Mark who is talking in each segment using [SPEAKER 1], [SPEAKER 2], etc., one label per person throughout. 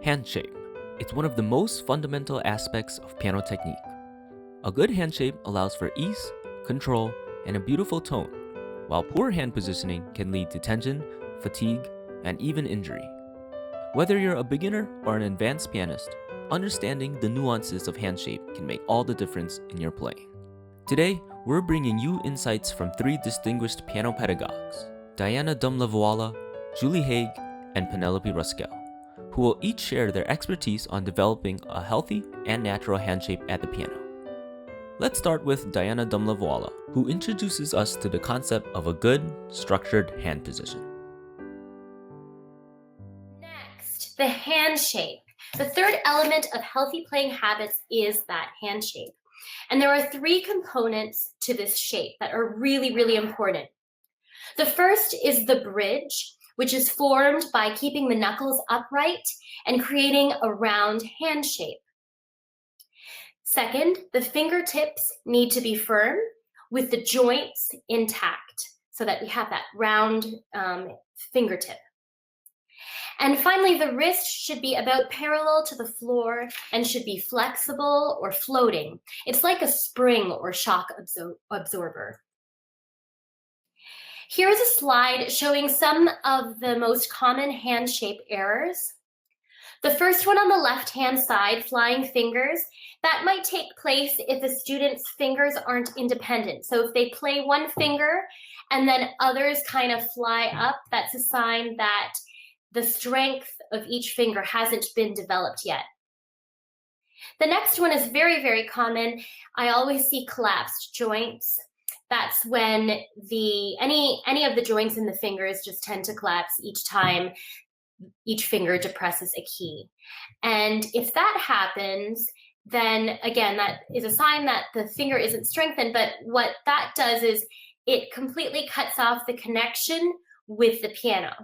[SPEAKER 1] Handshape. It's one of the most fundamental aspects of piano technique. A good handshape allows for ease, control, and a beautiful tone, while poor hand positioning can lead to tension, fatigue, and even injury. Whether you're a beginner or an advanced pianist, understanding the nuances of handshape can make all the difference in your playing. Today, we're bringing you insights from three distinguished piano pedagogues, Dumlavwalla, Julie Hague, and Penelope Roskell, who will each share their expertise on developing a healthy and natural handshape at the piano. Let's start with Dumlavwalla, who introduces us to the concept of a good, structured hand position.
[SPEAKER 2] Next, the hand shape. The third element of healthy playing habits is that hand shape. And there are three components to this shape that are really, really important. The first is the bridge, which is formed by keeping the knuckles upright and creating a round hand shape. Second, the fingertips need to be firm with the joints intact so that we have that round fingertip. And finally, the wrist should be about parallel to the floor and should be flexible or floating. It's like a spring or shock absorber. Here's a slide showing some of the most common hand shape errors. The first one on the left-hand side, flying fingers, that might take place if a student's fingers aren't independent. So if they play one finger and then others kind of fly up, that's a sign that the strength of each finger hasn't been developed yet. The next one is very, very common. I always see collapsed joints. That's when any of the joints in the fingers just tend to collapse each time each finger depresses a key. And if that happens, then again, that is a sign that the finger isn't strengthened, but what that does is it completely cuts off the connection with the piano.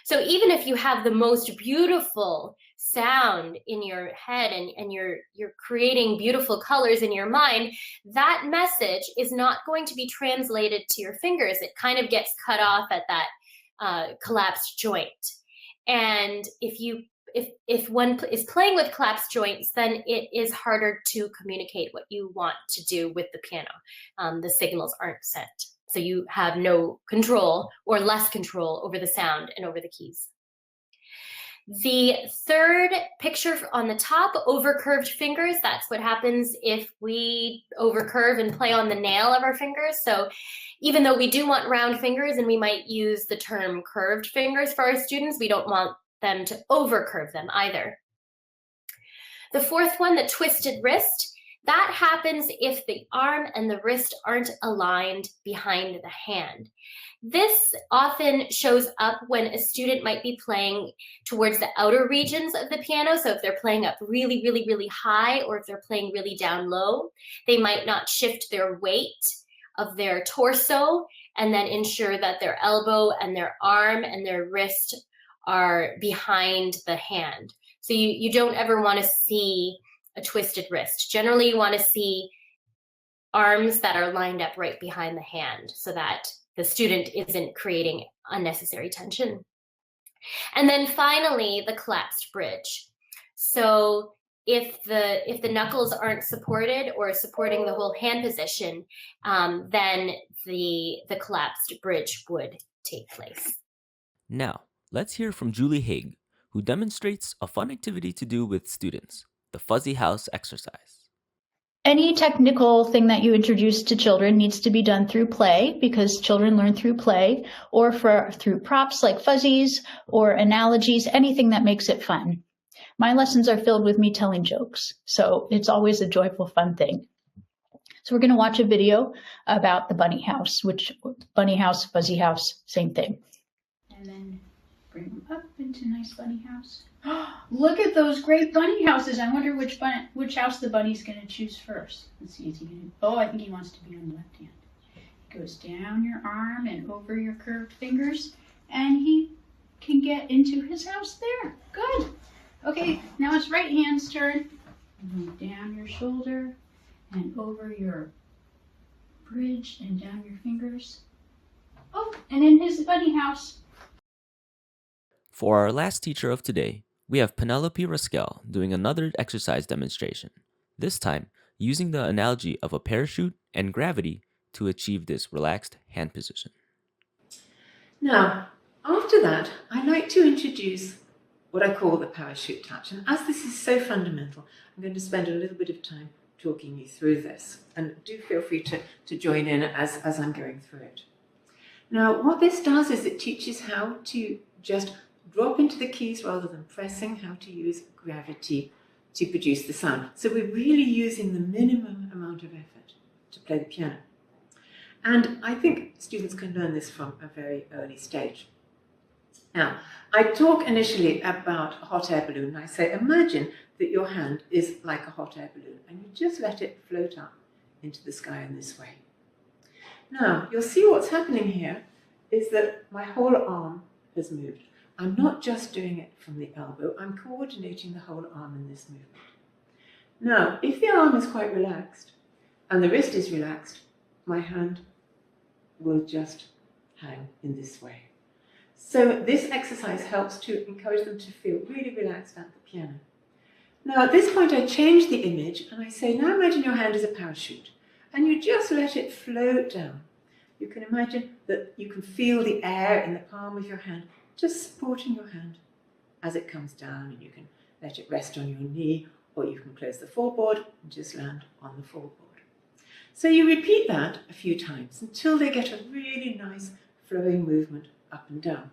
[SPEAKER 2] So even if you have the most beautiful sound in your head and you're creating beautiful colors in your mind, that message is not going to be translated to your fingers. It kind of gets cut off at that collapsed joint. And if one is playing with collapsed joints, then it is harder to communicate what you want to do with the piano. The signals aren't sent. So you have no control or less control over the sound and over the keys. The third picture on the top, overcurved fingers, that's what happens if we overcurve and play on the nail of our fingers. So even though we do want round fingers and we might use the term curved fingers for our students, we don't want them to overcurve them either. The fourth one, the twisted wrist, that happens if the arm and the wrist aren't aligned behind the hand. This often shows up when a student might be playing towards the outer regions of the piano. So if they're playing up really, really, really high, or if they're playing really down low, they might not shift their weight of their torso and then ensure that their elbow and their arm and their wrist are behind the hand. So you don't ever want to see a twisted wrist. Generally, you want to see arms that are lined up right behind the hand so that the student isn't creating unnecessary tension. And then finally, the collapsed bridge. So if the knuckles aren't supported or supporting the whole hand position, then the collapsed bridge would take place.
[SPEAKER 1] Now, let's hear from Julie Hague, who demonstrates a fun activity to do with students, the fuzzy house exercise.
[SPEAKER 3] Any technical thing that you introduce to children needs to be done through play, because children learn through play, or through props like fuzzies or analogies, anything that makes it fun. My lessons are filled with me telling jokes, so it's always a joyful, fun thing. So we're going to watch a video about the bunny house, which bunny house, fuzzy house, same thing. And then bring them up into nice bunny house. Look at those great bunny houses. I wonder which house the bunny's going to choose first. Let's see, is he going to... Oh, I think he wants to be on the left hand. He goes down your arm and over your curved fingers, and he can get into his house there. Good. Okay, now it's right hand's turn. Down your shoulder and over your bridge and down your fingers. Oh, and in his bunny house.
[SPEAKER 1] For our last teacher of today, We have Penelope Roskell doing another exercise demonstration, this time using the analogy of a parachute and gravity to achieve this relaxed hand position.
[SPEAKER 4] Now, after that, I like to introduce what I call the parachute touch. And as this is so fundamental, I'm going to spend a little bit of time talking you through this. And do feel free to join in as I'm going through it. Now, what this does is it teaches how to just drop into the keys rather than pressing, how to use gravity to produce the sound. So we're really using the minimum amount of effort to play the piano. And I think students can learn this from a very early stage. Now, I talk initially about a hot air balloon. I say, imagine that your hand is like a hot air balloon and you just let it float up into the sky in this way. Now, you'll see what's happening here is that my whole arm has moved. I'm not just doing it from the elbow, I'm coordinating the whole arm in this movement. Now, if the arm is quite relaxed and the wrist is relaxed, my hand will just hang in this way. So this exercise helps to encourage them to feel really relaxed at the piano. Now at this point I change the image and I say, now imagine your hand is a parachute and you just let it float down. You can imagine that you can feel the air in the palm of your hand just supporting your hand as it comes down, and you can let it rest on your knee, or you can close the floorboard and just land on the floorboard. So you repeat that a few times until they get a really nice flowing movement up and down.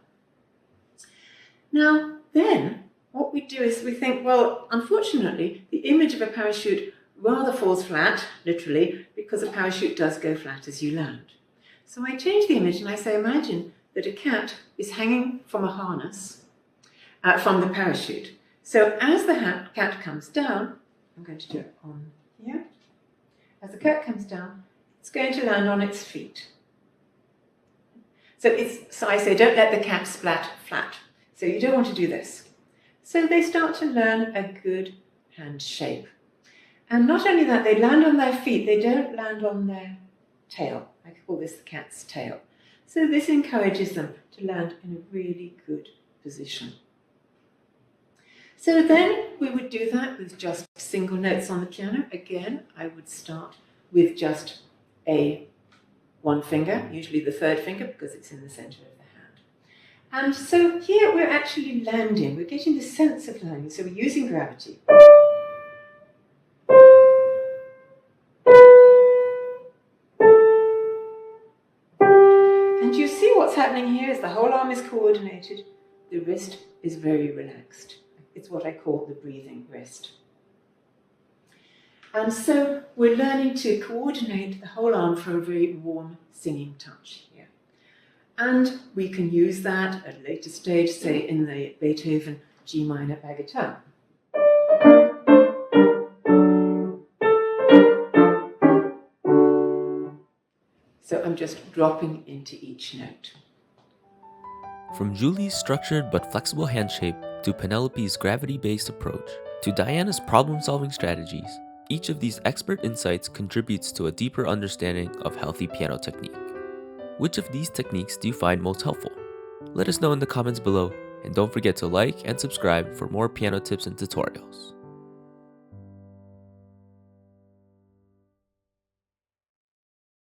[SPEAKER 4] Now then, what we do is we think, well, unfortunately, the image of a parachute rather falls flat, literally, because a parachute does go flat as you land. So I change the image and I say, imagine that a cat is hanging from a harness from the parachute. So as the cat comes down, I'm going to do it on here. As the cat comes down, it's going to land on its feet. So I say, don't let the cat splat flat. So you don't want to do this. So they start to learn a good hand shape. And not only that, they land on their feet, they don't land on their tail. I call this the cat's tail. So this encourages them to land in a really good position. So then we would do that with just single notes on the piano. Again, I would start with just one finger, usually the third finger because it's in the center of the hand. And so here we're actually landing, we're getting the sense of landing, so we're using gravity. And you see what's happening here is the whole arm is coordinated, the wrist is very relaxed. It's what I call the breathing wrist. And so we're learning to coordinate the whole arm for a very warm singing touch here. And we can use that at a later stage, say in the Beethoven G minor bagatelle. So I'm just dropping into each note.
[SPEAKER 1] From Julie's structured but flexible hand shape to Penelope's gravity-based approach to Diana's problem-solving strategies, each of these expert insights contributes to a deeper understanding of healthy piano technique. Which of these techniques do you find most helpful? Let us know in the comments below, and don't forget to like and subscribe for more piano tips and tutorials.